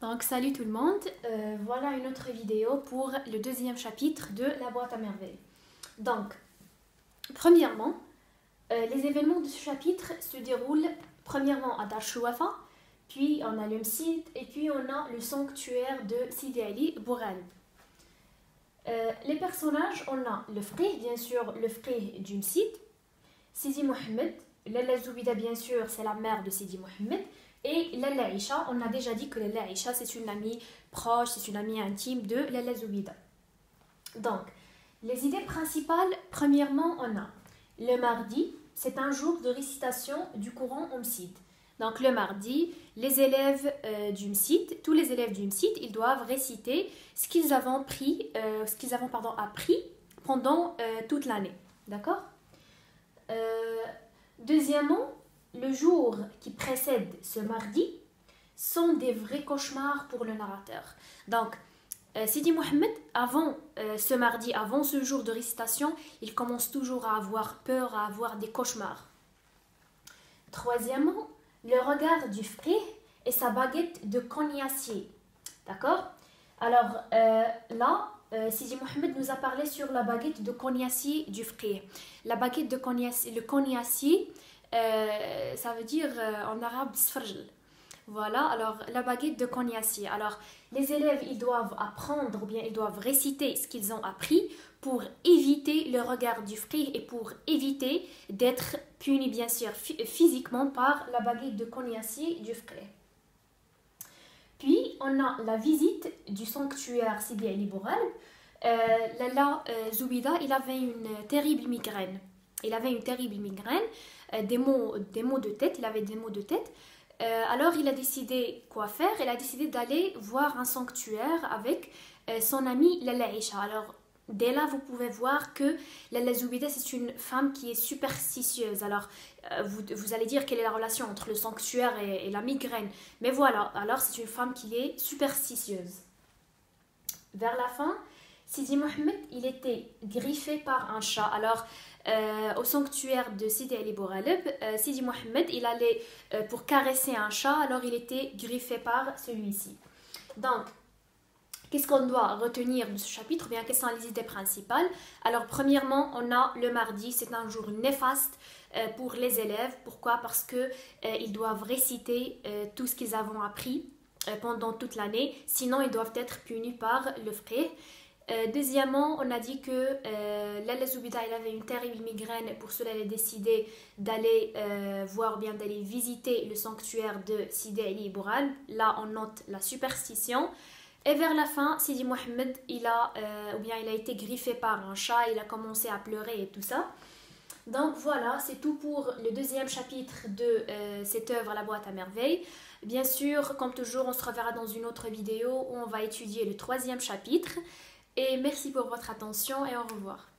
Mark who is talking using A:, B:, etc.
A: Donc salut tout le monde, voilà une autre vidéo pour le deuxième chapitre de la boîte à merveilles. Donc, premièrement, les événements de ce chapitre se déroulent premièrement à Dar Chouafa, puis on a le Msid et puis on a le sanctuaire de Sidi Ali Bourane. Les personnages, on a le frère, bien sûr, le frère du Msid, Sidi Mohamed, Lalla Zoubida, bien sûr, c'est la mère de Sidi Mohamed. Et Lalla Aïcha, on a déjà dit que Lalla Aïcha, c'est une amie proche, c'est une amie intime de Lalla Zoubida. Donc, les idées principales, premièrement, on a le mardi, c'est un jour de récitation du Coran au Msid. Donc, le mardi, les élèves du Msid, tous les élèves du Msid, ils doivent réciter ce qu'ils avaient appris pendant toute l'année. D'accord ? Deuxièmement, le jour qui précède ce mardi sont des vrais cauchemars pour le narrateur. Donc, Sidi Mohamed, avant ce mardi, avant ce jour de récitation, il commence toujours à avoir peur, à avoir des cauchemars. Troisièmement, le regard du frère et sa baguette de cognacier. D'accord ? Alors là, Sidi Mohamed nous a parlé sur la baguette de cognacier du frère. La baguette de cognacier, le cognacier, ça veut dire en arabe sfarjl. Voilà, alors la baguette de cognacier. Alors les élèves, ils doivent apprendre ou bien ils doivent réciter ce qu'ils ont appris pour éviter le regard du frère et pour éviter d'être punis bien sûr physiquement par la baguette de cognacier du frère. Puis on a la visite du sanctuaire Sidi Ali Bourane. Lalla Zoubida, il avait une terrible migraine. Des maux de tête, il avait des maux de tête. Alors il a décidé quoi faire. Il a décidé d'aller voir un sanctuaire avec son amie Lalla Aïcha. Alors dès là vous pouvez voir que Lalla Zoubida, c'est une femme qui est superstitieuse. Alors vous allez dire quelle est la relation entre le sanctuaire et la migraine. Mais voilà, alors c'est une femme qui est superstitieuse. Vers la fin, Sidi Mohamed, il était griffé par un chat. Alors, au sanctuaire de Sidi Ali Bouraleb, Sidi Mohamed, il allait pour caresser un chat, alors il était griffé par celui-ci. Donc, qu'est-ce qu'on doit retenir de ce chapitre? Bien, quelles sont les idées principales? Alors, premièrement, on a le mardi, c'est un jour néfaste pour les élèves. Pourquoi? Parce qu'ils doivent réciter tout ce qu'ils ont appris pendant toute l'année, sinon ils doivent être punis par le frère. Deuxièmement, on a dit que Lalla Zoubida, il avait une terrible migraine, pour cela il a décidé d'aller voir ou bien d'aller visiter le sanctuaire de Sidi Ali Bourane. Là on note la superstition. Et vers la fin, Sidi Mohamed, il a été griffé par un chat, il a commencé à pleurer et tout ça. Donc voilà, c'est tout pour le deuxième chapitre de cette œuvre La boîte à merveilles. Bien sûr, comme toujours, on se reverra dans une autre vidéo où on va étudier le troisième chapitre. Et merci pour votre attention et au revoir.